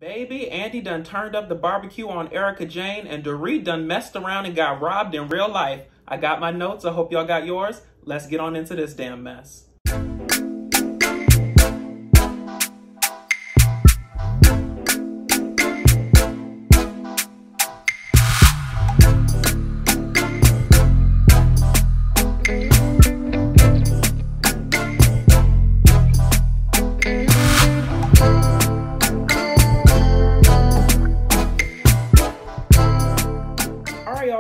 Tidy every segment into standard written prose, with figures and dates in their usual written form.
Baby, Andy done turned up the barbecue on Erica Jane, and Dorit done messed around and got robbed in real life. I got my notes. I hope y'all got yours. Let's get on into this damn mess.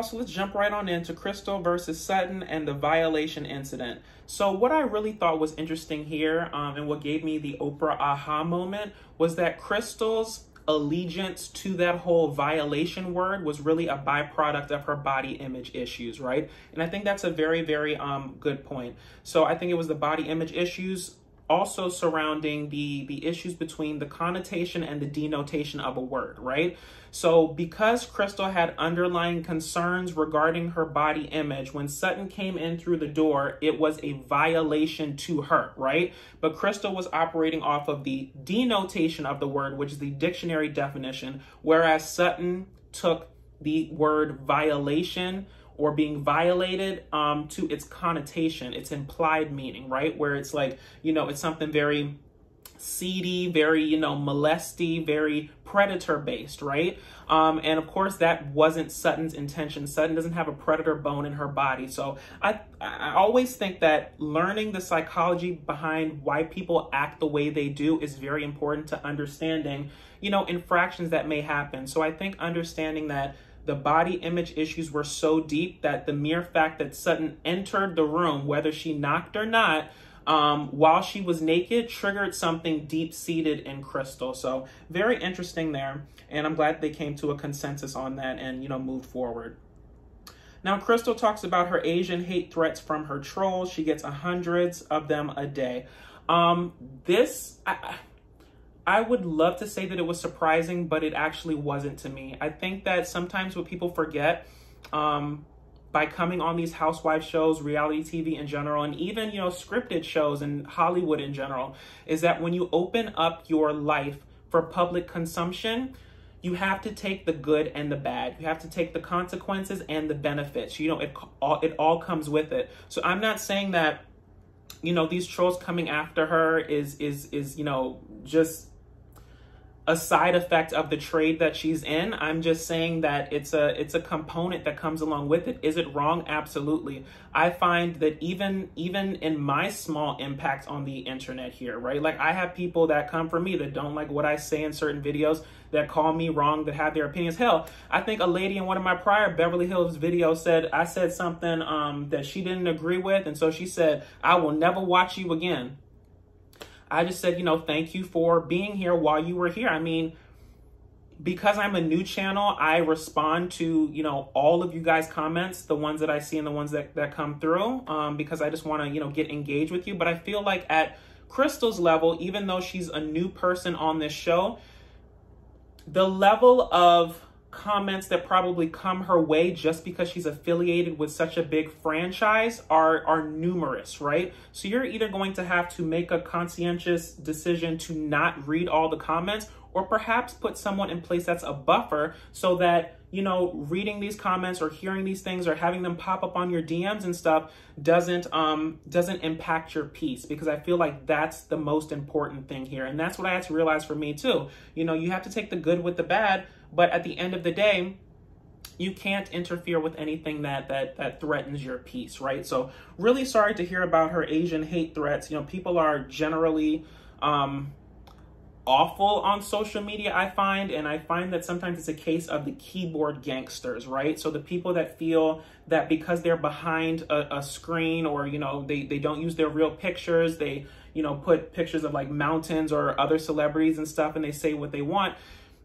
So let's jump right on into Crystal versus Sutton and the violation incident. So what I really thought was interesting here and what gave me the Oprah aha moment was that Crystal's allegiance to that whole violation word was really a byproduct of her body image issues, right? And I think that's a very, very good point. So I think it was the body image issues also surrounding the issues between the connotation and the denotation of a word, right? So because Crystal had underlying concerns regarding her body image, when Sutton came in through the door, it was a violation to her, right? But Crystal was operating off of the denotation of the word, which is the dictionary definition, whereas Sutton took the word violation or being violated to its connotation, its implied meaning, right? Where it's like, you know, it's something very seedy, very, you know, molesty, very predator based, right? And of course that wasn't Sutton's intention. Sutton doesn't have a predator bone in her body. So I always think that learning the psychology behind why people act the way they do is very important to understanding, you know, infractions that may happen. So I think understanding that the body image issues were so deep that the mere fact that Sutton entered the room, whether she knocked or not, while she was naked, triggered something deep-seated in Crystal. So very interesting there. And I'm glad they came to a consensus on that and, you know, moved forward. Now, Crystal talks about her Asian hate threats from her trolls. She gets hundreds of them a day. I would love to say that it was surprising, but it actually wasn't to me. I think that sometimes what people forget by coming on these housewife shows, reality TV in general, and even, you know, scripted shows and Hollywood in general, is that when you open up your life for public consumption, you have to take the good and the bad. You have to take the consequences and the benefits. You know, it all comes with it. So I'm not saying that, you know, these trolls coming after her is you know, just a side effect of the trade that she's in. I'm just saying that it's a component that comes along with it. Is it wrong? Absolutely. I find that even in my small impact on the internet here, right? Like I have people that come for me that don't like what I say in certain videos, that call me wrong, that have their opinions. Hell, I think a lady in one of my prior Beverly Hills videos said I said something that she didn't agree with, and so she said, "I will never watch you again." I just said, you know, thank you for being here while you were here. I mean, because I'm a new channel, I respond to, you know, all of you guys' comments, the ones that I see and the ones that come through, because I just want to, you know, get engaged with you. But I feel like at Crystal's level, even though she's a new person on this show, the level of comments that probably come her way just because she's affiliated with such a big franchise are numerous, right? So you're either going to have to make a conscientious decision to not read all the comments, or perhaps put someone in place that's a buffer so that, you know, reading these comments or hearing these things or having them pop up on your DMs and stuff doesn't impact your peace, because I feel like that's the most important thing here. And that's what I had to realize for me too. You know, you have to take the good with the bad, but at the end of the day, you can't interfere with anything that threatens your peace, right? So really sorry to hear about her Asian hate threats. You know, people are generally awful on social media, I find, and I find that sometimes it's a case of the keyboard gangsters, right? So the people that feel that because they're behind a screen, or, you know, they don't use their real pictures, they, you know, put pictures of like mountains or other celebrities and stuff, and they say what they want,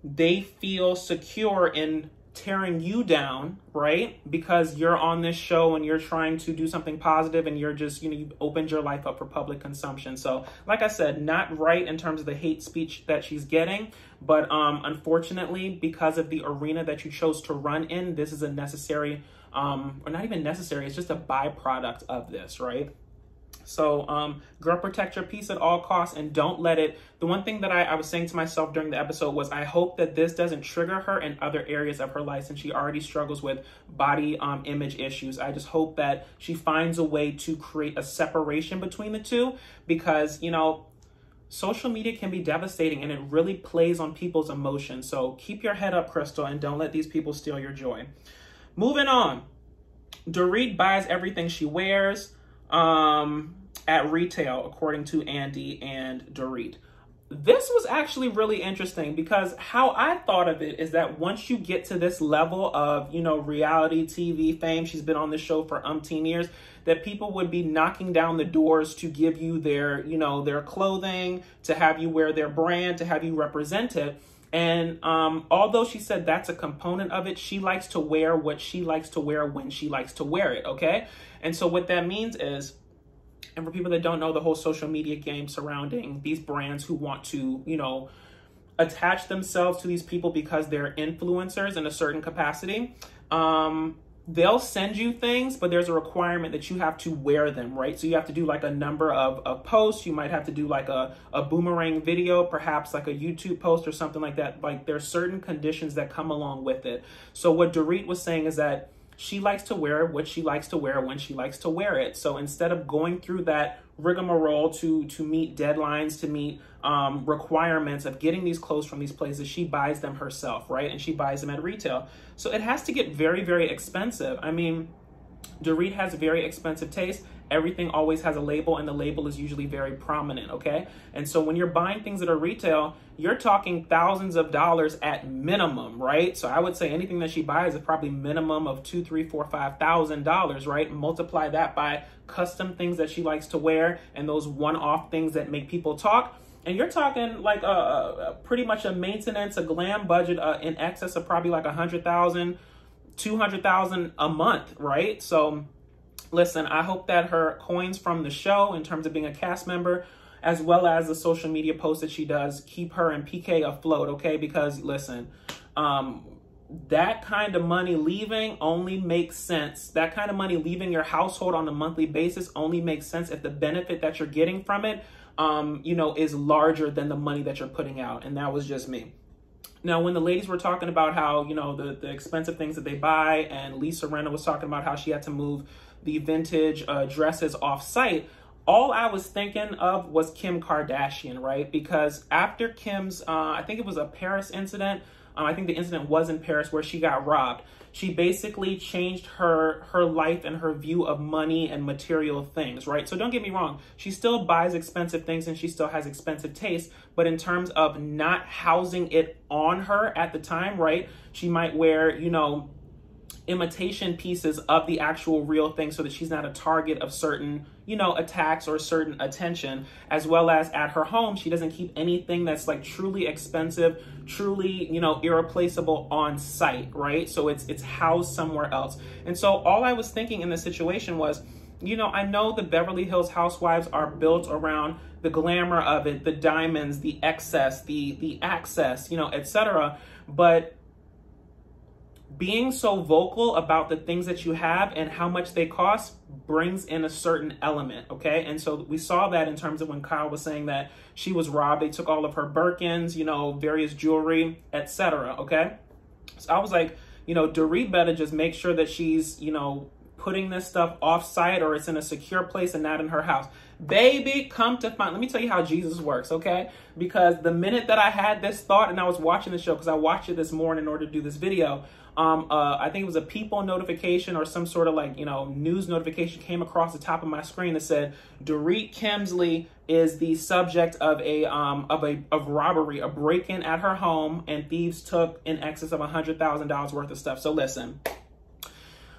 they feel secure in tearing you down, right? Because you're on this show and you're trying to do something positive, and you're just, you know, you opened your life up for public consumption. So like I said, not right in terms of the hate speech that she's getting, but unfortunately, because of the arena that you chose to run in, this is a necessary, or not even necessary, it's just a byproduct of this, right? So, girl, protect your peace at all costs and don't let it. The one thing that I was saying to myself during the episode was I hope that this doesn't trigger her in other areas of her life, since she already struggles with body image issues. I just hope that she finds a way to create a separation between the two, because, you know, social media can be devastating and it really plays on people's emotions. So keep your head up, Crystal, and don't let these people steal your joy. Moving on. Dorit buys everything she wears at retail, according to Andy and Dorit. This was actually really interesting, because how I thought of it is that once you get to this level of, you know, reality TV fame, she's been on this show for umpteen years, that people would be knocking down the doors to give you their, you know, their clothing, to have you wear their brand, to have you represented. And although she said that's a component of it, she likes to wear what she likes to wear when she likes to wear it, okay? And so what that means is, and for people that don't know the whole social media game surrounding these brands who want to, you know, attach themselves to these people because they're influencers in a certain capacity, they'll send you things, but there's a requirement that you have to wear them, right? So you have to do like a number of posts. You might have to do like a boomerang video, perhaps like a YouTube post or something like that. Like there's certain conditions that come along with it. So what Dorit was saying is that she likes to wear what she likes to wear when she likes to wear it. So instead of going through that rigmarole to meet deadlines, to meet requirements of getting these clothes from these places, she buys them herself, right? And she buys them at retail. So it has to get very, very expensive. I mean, Dorit has very expensive taste. Everything always has a label, and the label is usually very prominent, okay? And so when you're buying things at a retail, you're talking thousands of dollars at minimum, right? So I would say anything that she buys is probably minimum of $2,000, $3,000, $4,000, $5,000, right? Multiply that by custom things that she likes to wear and those one-off things that make people talk. And you're talking like pretty much a maintenance, a glam budget in excess of probably like $100,000, $200,000 a month, right? So listen, I hope that her coins from the show, in terms of being a cast member, as well as the social media posts that she does, keep her and PK afloat, okay? Because listen, that kind of money leaving only makes sense. That kind of money leaving your household on a monthly basis only makes sense if the benefit that you're getting from it, you know, is larger than the money that you're putting out. And that was just me. Now, when the ladies were talking about how, you know, the expensive things that they buy, and Lisa Rinna was talking about how she had to move the vintage dresses off site, all I was thinking of was Kim Kardashian, right? Because after Kim's, I think it was a Paris incident, I think the incident was in Paris where she got robbed. She basically changed her life and her view of money and material things, right? So don't get me wrong. She still buys expensive things and she still has expensive taste. But in terms of not housing it on her at the time, right? She might wear, you know, imitation pieces of the actual real thing so that she's not a target of certain, you know, attacks or certain attention. As well as at her home, she doesn't keep anything that's like truly expensive, truly, you know, irreplaceable on site, right? So it's housed somewhere else. And so all I was thinking in this situation was, you know, I know the Beverly Hills housewives are built around the glamour of it, the diamonds, the excess, the access, you know, etc. But being so vocal about the things that you have and how much they cost brings in a certain element, okay? And so we saw that in terms of when Kyle was saying that she was robbed. They took all of her Birkins, you know, various jewelry, etc., okay? So I was like, you know, Dorit better just make sure that she's, you know, putting this stuff off-site or it's in a secure place and not in her house. Baby, come to find, let me tell you how Jesus works, okay? Because the minute that I had this thought and I was watching the show, because I watched it this morning in order to do this video, I think it was a People notification or some sort of like, you know, news notification came across the top of my screen that said Dorit Kemsley is the subject of a robbery, a break-in at her home, and thieves took in excess of $100,000 worth of stuff. So listen,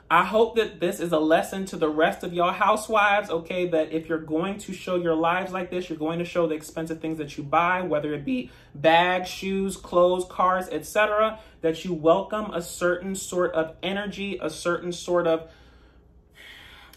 I hope that this is a lesson to the rest of y'all housewives, okay, that if you're going to show your lives like this, you're going to show the expensive things that you buy, whether it be bags, shoes, clothes, cars, etc., that you welcome a certain sort of energy, a certain sort of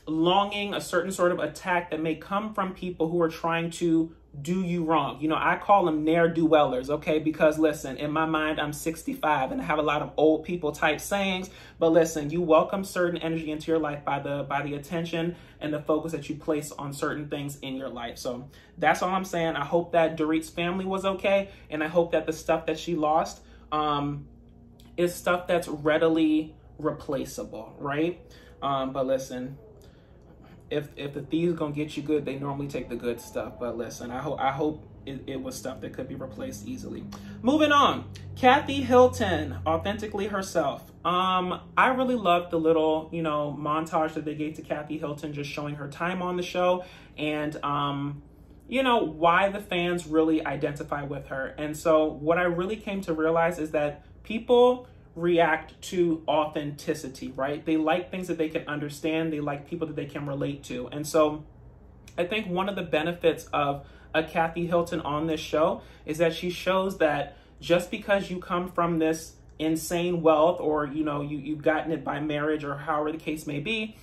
longing, a certain sort of attack that may come from people who are trying to do you wrong. You know, I call them ne'er-do-wellers, okay? Because listen, in my mind, I'm 65 and I have a lot of old people type sayings, but listen, you welcome certain energy into your life by the attention and the focus that you place on certain things in your life. So that's all I'm saying. I hope that Dorit's family was okay, and I hope that the stuff that she lost is stuff that's readily replaceable, right? But listen, if the thieves gonna get you good, they normally take the good stuff. But listen, I hope it was stuff that could be replaced easily. Moving on, Kathy Hilton, authentically herself. I really loved the little, you know, montage that they gave to Kathy Hilton, just showing her time on the show and you know, why the fans really identify with her. And so what I really came to realize is that people react to authenticity, right? They like things that they can understand. They like people that they can relate to. And so I think one of the benefits of a Kathy Hilton on this show is that she shows that just because you come from this insane wealth, or, you know, you've gotten it by marriage or however the case may be,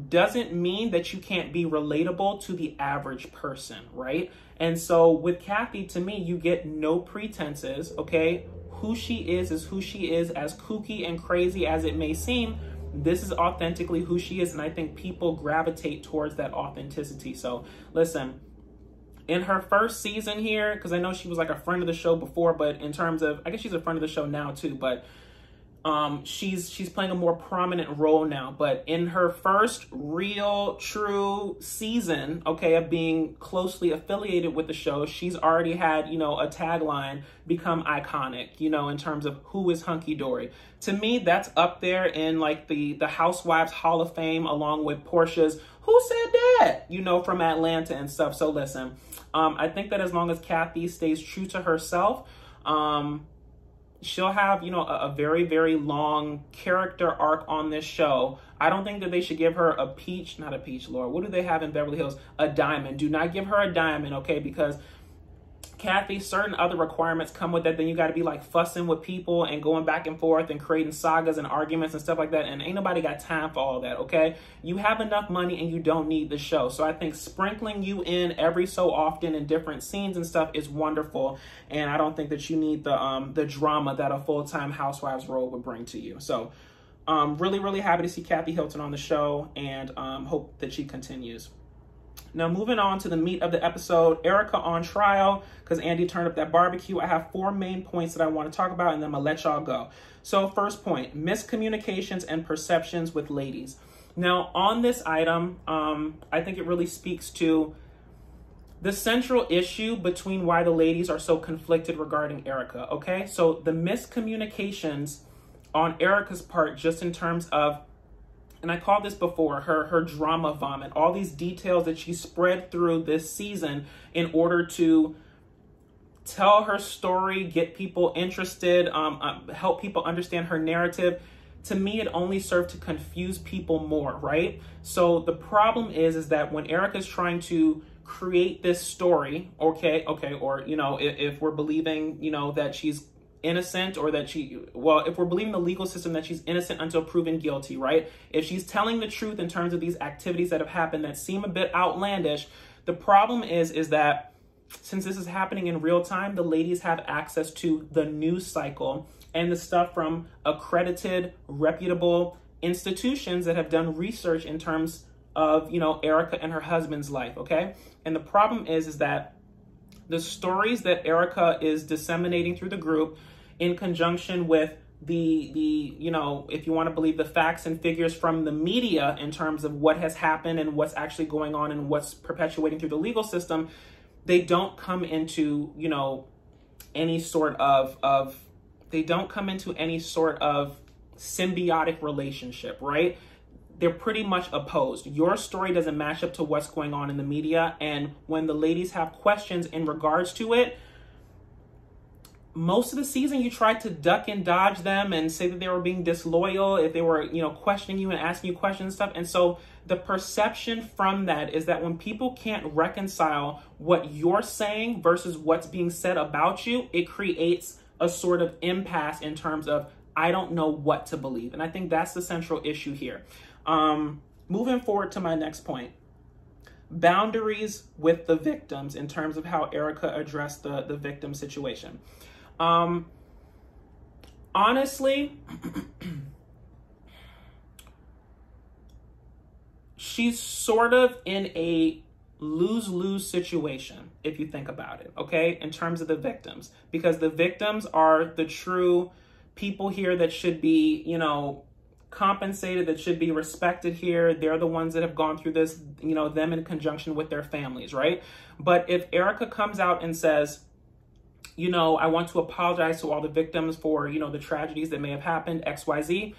doesn't mean that you can't be relatable to the average person, right? And so with Kathy, to me, you get no pretenses, okay? Who she is who she is, as kooky and crazy as it may seem. This is authentically who she is, and I think people gravitate towards that authenticity. So listen, in her first season here, because I know she was like a friend of the show before, but in terms of, I guess she's a friend of the show now too, but she's playing a more prominent role now. But in her first real true season, okay, of being closely affiliated with the show, she's already had, you know, a tagline become iconic, you know, in terms of who is Hunky Dory. To me, that's up there in like the Housewives Hall of Fame, along with Portia's "Who Said That?" you know, from Atlanta and stuff. So listen, I think that as long as Kathy stays true to herself, she'll have, you know, a very, very long character arc on this show. I don't think that they should give her a peach, not a peach, Lord. What do they have in Beverly Hills? A diamond. Do not give her a diamond, okay? Because Kathy, certain other requirements come with that. Then you got to be like fussing with people and going back and forth and creating sagas and arguments and stuff like that. And ain't nobody got time for all that, okay? You have enough money and you don't need the show. So I think sprinkling you in every so often in different scenes and stuff is wonderful. And I don't think that you need the drama that a full-time Housewives role would bring to you. So really, really happy to see Kathy Hilton on the show, and hope that she continues. Now, moving on to the meat of the episode, Erica on trial because Andy turned up that barbecue. I have 4 main points that I want to talk about, and then I'm going to let y'all go. So first point, miscommunications and perceptions with ladies. Now, on this item, I think it really speaks to the central issue between why the ladies are so conflicted regarding Erica, okay? So the miscommunications on Erica's part, just in terms of, and I called this before, her drama vomit, all these details that she spread through this season in order to tell her story, get people interested, help people understand her narrative. To me, it only served to confuse people more, right? So the problem is that when Erica's trying to create this story, okay, or, you know, if we're believing, you know, that she's innocent, or that if we're believing the legal system that she's innocent until proven guilty, right? If she's telling the truth in terms of these activities that have happened that seem a bit outlandish, the problem is that since this is happening in real time, the ladies have access to the news cycle and the stuff from accredited, reputable institutions that have done research in terms of, you know, Erica and her husband's life, okay? And the problem is that the stories that Erica is disseminating through the group, in conjunction with the you know, if you want to believe the facts and figures from the media in terms of what has happened and what's actually going on and what's perpetuating through the legal system, they don't come into, you know, any sort of symbiotic relationship, right? They're pretty much opposed. Your story doesn't match up to what's going on in the media. And when the ladies have questions in regards to it, most of the season you tried to duck and dodge them and say that they were being disloyal if they were, you know, questioning you and asking you questions and stuff. And so the perception from that is that when people can't reconcile what you're saying versus what's being said about you, it creates a sort of impasse in terms of, I don't know what to believe. And I think that's the central issue here. Moving forward to my next point. boundaries with the victims in terms of how Erica addressed the victim situation. Honestly, she's sort of in a lose-lose situation, if you think about it, okay, in terms of the victims, because the victims are the true people here that should be, you know, compensated, that should be respected here. They're the ones that have gone through this, you know, them in conjunction with their families, right? But if Erica comes out and says, you know, I want to apologize to all the victims for, you know, the tragedies that may have happened, XYZ,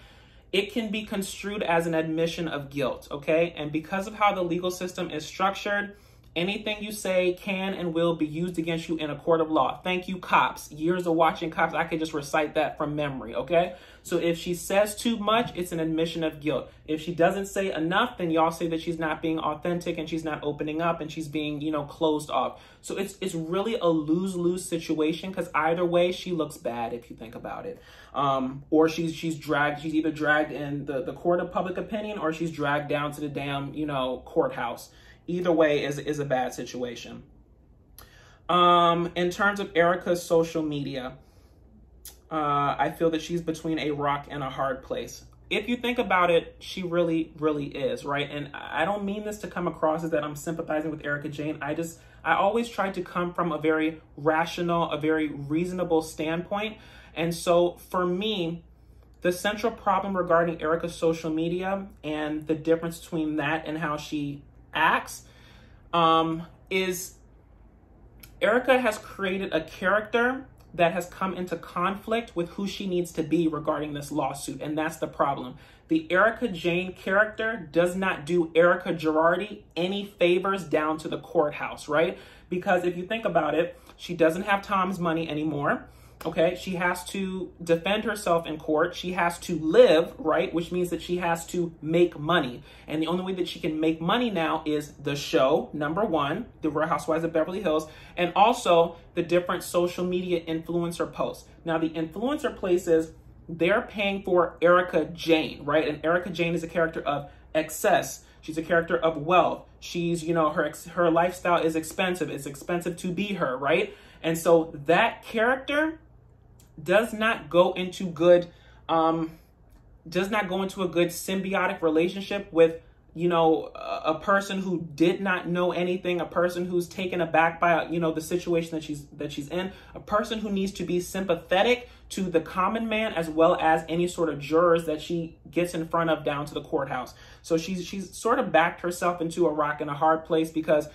it can be construed as an admission of guilt, okay? And because of how the legal system is structured, anything you say can and will be used against you in a court of law. Thank you, Cops. Years of watching Cops, I could just recite that from memory, okay? So if she says too much, it's an admission of guilt. If she doesn't say enough, then y'all say that she's not being authentic and she's not opening up and she's being, you know, closed off. So it's really a lose-lose situation, because either way, she looks bad if you think about it. Or she's either dragged in the court of public opinion, or she's dragged down to the damn, you know, courthouse. Either way is a bad situation. In terms of Erica's social media, I feel that she's between a rock and a hard place. If you think about it, she really, really is, right? And I don't mean this to come across as that I'm sympathizing with Erica Jane. I always try to come from a very rational, a very reasonable standpoint. And so for me, the central problem regarding Erica's social media and the difference between that and how she acts is Erica has created a character that has come into conflict with who she needs to be regarding this lawsuit. And that's the problem. The Erica Jane character does not do Erica Girardi any favors down to the courthouse, right? Because if you think about it, she doesn't have Tom's money anymore. Okay, she has to defend herself in court. She has to live, right? Which means that she has to make money. And the only way that she can make money now is the show, number one, The Real Housewives of Beverly Hills, and also the different social media influencer posts. Now, the influencer places, they're paying for Erica Jane, right? And Erica Jane is a character of excess. She's a character of wealth. She's, you know, her lifestyle is expensive. It's expensive to be her, right? And so that character does not go into a good symbiotic relationship with, you know, a person who did not know anything, a person who's taken aback by, you know, the situation that she's in, a person who needs to be sympathetic to the common man as well as any sort of jurors that she gets in front of down to the courthouse. So she's sort of backed herself into a rock and a hard place, because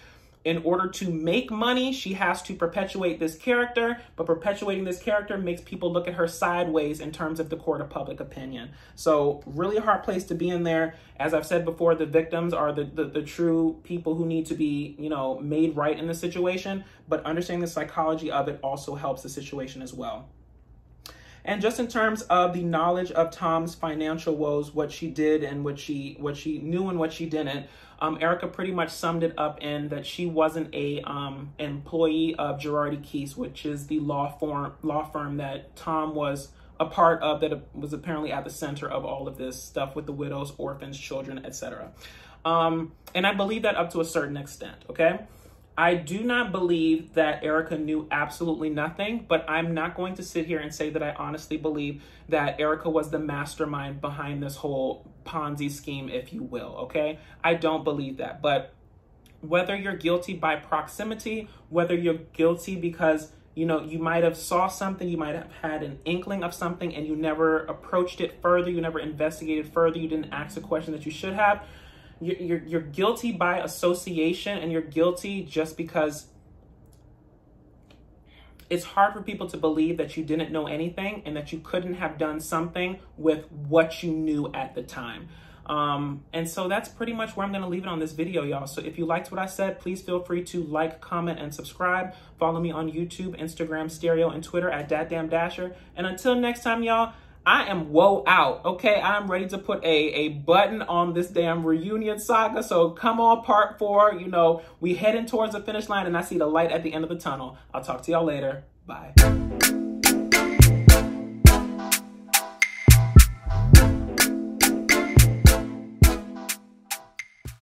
in order to make money, she has to perpetuate this character, but perpetuating this character makes people look at her sideways in terms of the court of public opinion. So really a hard place to be in there. As I've said before, the victims are the true people who need to be, you know, made right in the situation, but understanding the psychology of it also helps the situation as well. And just in terms of the knowledge of Tom's financial woes, what she did and what she knew and what she didn't, Erica pretty much summed it up in that she wasn't a employee of Girardi Keese, which is the law firm that Tom was a part of, that was apparently at the center of all of this stuff with the widows, orphans, children, etc. And I believe that up to a certain extent, okay? I do not believe that Erica knew absolutely nothing, but I'm not going to sit here and say that I honestly believe that Erica was the mastermind behind this whole Ponzi scheme, if you will, okay? I don't believe that. But whether you're guilty by proximity, whether you're guilty because, you know, you might have saw something, you might have had an inkling of something and you never approached it further, you never investigated further, you didn't ask a question that you should have, you're guilty by association, and you're guilty just because it's hard for people to believe that you didn't know anything and that you couldn't have done something with what you knew at the time. And so that's pretty much where I'm going to leave it on this video, y'all. So if you liked what I said, please feel free to like, comment, and subscribe. Follow me on YouTube, Instagram, Stereo, and Twitter at DatDamnDasher. And until next time, y'all, I am woe out, okay? I'm ready to put a button on this damn reunion saga. So come on, part 4. You know, we heading towards the finish line and I see the light at the end of the tunnel. I'll talk to y'all later. Bye.